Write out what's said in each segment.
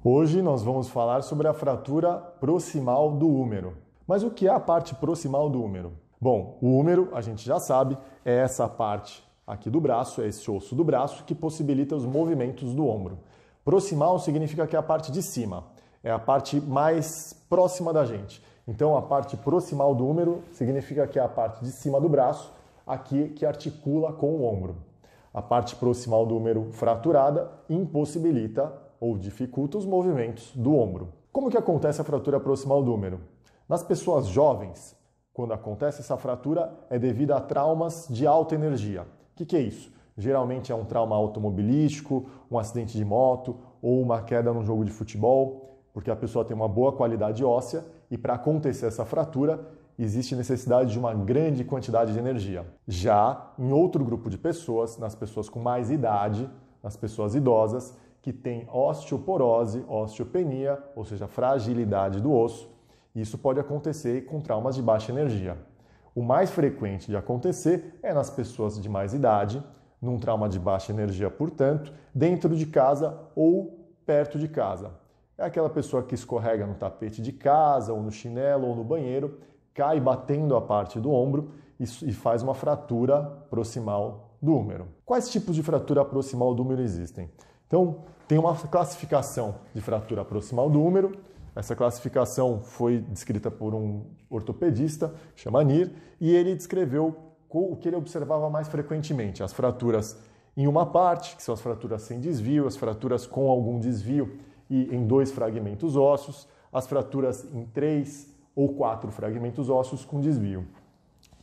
Hoje nós vamos falar sobre a fratura proximal do húmero. Mas o que é a parte proximal do húmero? Bom, o húmero, a gente já sabe, é essa parte aqui do braço, é esse osso do braço que possibilita os movimentos do ombro. Proximal significa que é a parte de cima, é a parte mais próxima da gente. Então a parte proximal do húmero significa que é a parte de cima do braço, aqui que articula com o ombro. A parte proximal do húmero fraturada impossibilita ou dificulta os movimentos do ombro. Como que acontece a fratura proximal do húmero? Nas pessoas jovens, quando acontece essa fratura, é devido a traumas de alta energia. O que é isso? Geralmente é um trauma automobilístico, um acidente de moto ou uma queda num jogo de futebol, porque a pessoa tem uma boa qualidade óssea e para acontecer essa fratura existe necessidade de uma grande quantidade de energia. Já em outro grupo de pessoas, nas pessoas com mais idade, nas pessoas idosas, que têm osteoporose, osteopenia, ou seja, fragilidade do osso, isso pode acontecer com traumas de baixa energia. O mais frequente de acontecer é nas pessoas de mais idade, num trauma de baixa energia, portanto, dentro de casa ou perto de casa. É aquela pessoa que escorrega no tapete de casa, ou no chinelo, ou no banheiro, cai batendo a parte do ombro e faz uma fratura proximal do húmero. Quais tipos de fratura proximal do húmero existem? Então, tem uma classificação de fratura proximal do húmero. Essa classificação foi descrita por um ortopedista, chama Nir, e ele descreveu o que ele observava mais frequentemente, as fraturas em uma parte, que são as fraturas sem desvio, as fraturas com algum desvio e em 2 fragmentos ósseos, as fraturas em 3 ou 4 fragmentos ósseos com desvio.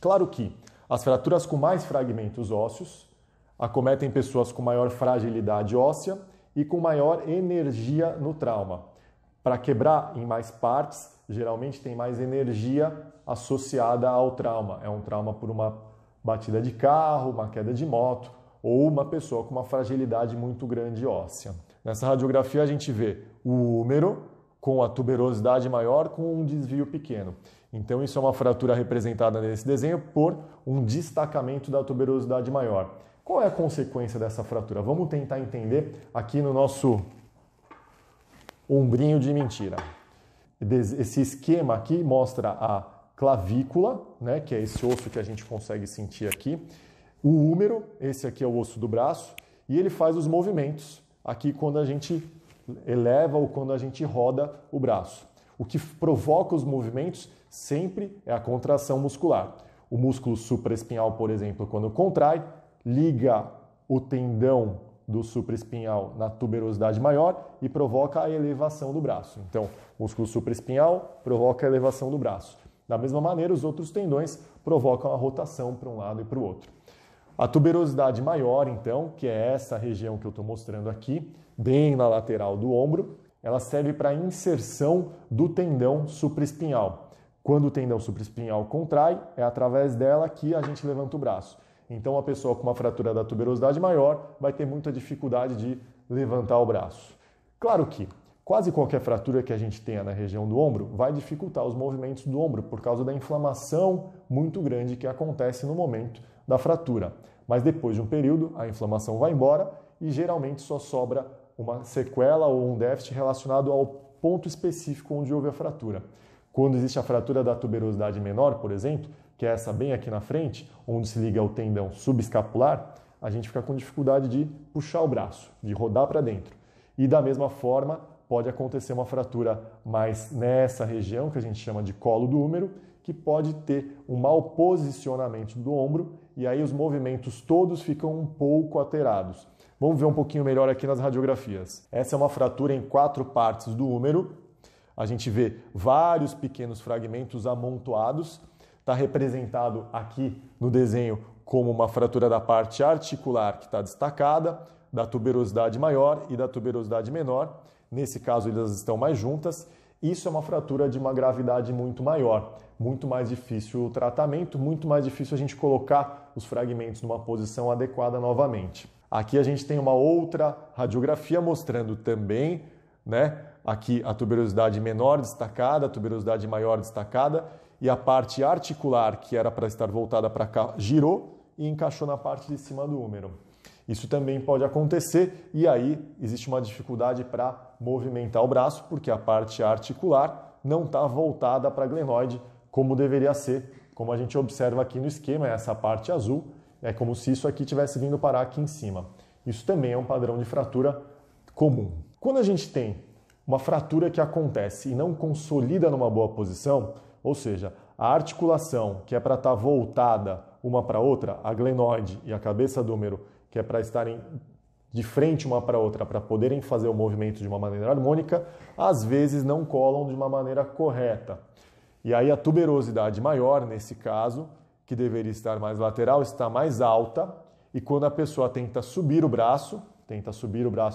Claro que as fraturas com mais fragmentos ósseos acometem pessoas com maior fragilidade óssea e com maior energia no trauma. Para quebrar em mais partes, geralmente tem mais energia associada ao trauma. É um trauma por uma batida de carro, uma queda de moto ou uma pessoa com uma fragilidade muito grande óssea. Nessa radiografia a gente vê o húmero com a tuberosidade maior com um desvio pequeno. Então isso é uma fratura representada nesse desenho por um destacamento da tuberosidade maior. Qual é a consequência dessa fratura? Vamos tentar entender aqui no nosso ombrinho de mentira. Esse esquema aqui mostra a clavícula, né, que é esse osso que a gente consegue sentir aqui, o húmero, esse aqui é o osso do braço, e ele faz os movimentos aqui quando a gente eleva ou quando a gente roda o braço. O que provoca os movimentos sempre é a contração muscular. O músculo supraespinhal, por exemplo, quando contrai, liga o tendão do supraespinhal na tuberosidade maior e provoca a elevação do braço. Então, o músculo supraespinhal provoca a elevação do braço. Da mesma maneira, os outros tendões provocam a rotação para um lado e para o outro. A tuberosidade maior, então, que é essa região que eu estou mostrando aqui, bem na lateral do ombro, ela serve para a inserção do tendão supraespinhal. Quando o tendão supraespinhal contrai, é através dela que a gente levanta o braço. Então, a pessoa com uma fratura da tuberosidade maior vai ter muita dificuldade de levantar o braço. Claro que quase qualquer fratura que a gente tenha na região do ombro vai dificultar os movimentos do ombro por causa da inflamação muito grande que acontece no momento da fratura. Mas depois de um período, a inflamação vai embora e geralmente só sobra uma sequela ou um déficit relacionado ao ponto específico onde houve a fratura. Quando existe a fratura da tuberosidade menor, por exemplo, que é essa bem aqui na frente, onde se liga o tendão subescapular, a gente fica com dificuldade de puxar o braço, de rodar para dentro. E da mesma forma, pode acontecer uma fratura mais nessa região, que a gente chama de colo do húmero, que pode ter um mau posicionamento do ombro e aí os movimentos todos ficam um pouco alterados. Vamos ver um pouquinho melhor aqui nas radiografias. Essa é uma fratura em 4 partes do húmero. A gente vê vários pequenos fragmentos amontoados. Está representado aqui no desenho como uma fratura da parte articular que está destacada, da tuberosidade maior e da tuberosidade menor. Nesse caso, elas estão mais juntas. Isso é uma fratura de uma gravidade muito maior, muito mais difícil o tratamento, muito mais difícil a gente colocar os fragmentos numa posição adequada novamente. Aqui a gente tem uma outra radiografia mostrando também, né, aqui a tuberosidade menor destacada, a tuberosidade maior destacada e a parte articular, que era para estar voltada para cá, girou e encaixou na parte de cima do húmero. Isso também pode acontecer e aí existe uma dificuldade para movimentar o braço, porque a parte articular não está voltada para a glenoide como deveria ser. Como a gente observa aqui no esquema, essa parte azul é como se isso aqui tivesse vindo parar aqui em cima. Isso também é um padrão de fratura comum. Quando a gente tem uma fratura que acontece e não consolida numa boa posição, ou seja, a articulação que é para estar voltada uma para outra, a glenoide e a cabeça do húmero, que é para estarem de frente uma para outra, para poderem fazer o movimento de uma maneira harmônica, às vezes não colam de uma maneira correta. E aí a tuberosidade maior, nesse caso, que deveria estar mais lateral, está mais alta, e quando a pessoa tenta subir o braço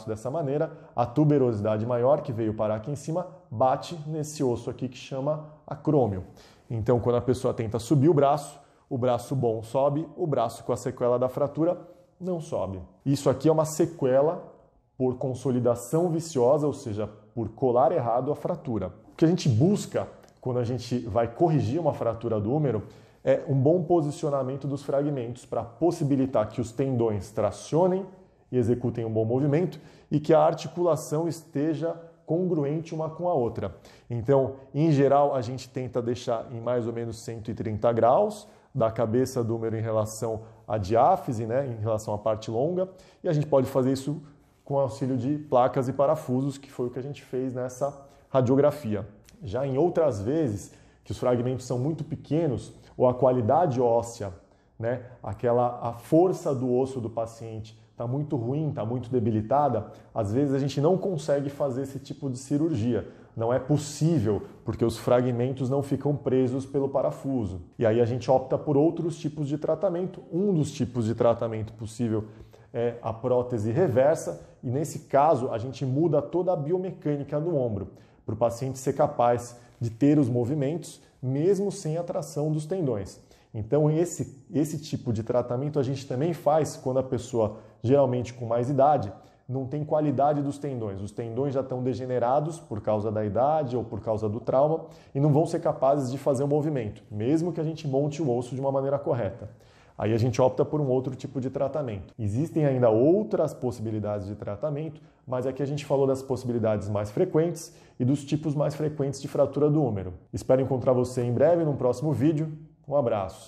dessa maneira, a tuberosidade maior, que veio parar aqui em cima, bate nesse osso aqui que chama acrômio. Então, quando a pessoa tenta subir o braço bom sobe, o braço com a sequela da fratura não sobe. Isso aqui é uma sequela por consolidação viciosa, ou seja, por colar errado a fratura. O que a gente busca quando a gente vai corrigir uma fratura do húmero é um bom posicionamento dos fragmentos para possibilitar que os tendões tracionem e executem um bom movimento e que a articulação esteja congruente uma com a outra. Então, em geral, a gente tenta deixar em mais ou menos 130 graus da cabeça do húmero em relação à diáfise, né, em relação à parte longa, e a gente pode fazer isso com auxílio de placas e parafusos, que foi o que a gente fez nessa radiografia. Já em outras vezes, que os fragmentos são muito pequenos, ou a qualidade óssea, né, a força do osso do paciente está muito ruim, está muito debilitada, às vezes a gente não consegue fazer esse tipo de cirurgia. Não é possível, porque os fragmentos não ficam presos pelo parafuso. E aí a gente opta por outros tipos de tratamento. Um dos tipos de tratamento possível é a prótese reversa, e nesse caso a gente muda toda a biomecânica do ombro, para o paciente ser capaz de ter os movimentos, mesmo sem a tração dos tendões. Então esse tipo de tratamento a gente também faz quando a pessoa, geralmente com mais idade, não tem qualidade dos tendões. Os tendões já estão degenerados por causa da idade ou por causa do trauma e não vão ser capazes de fazer o movimento, mesmo que a gente monte o osso de uma maneira correta. Aí a gente opta por um outro tipo de tratamento. Existem ainda outras possibilidades de tratamento, mas aqui a gente falou das possibilidades mais frequentes e dos tipos mais frequentes de fratura do húmero. Espero encontrar você em breve num próximo vídeo. Um abraço!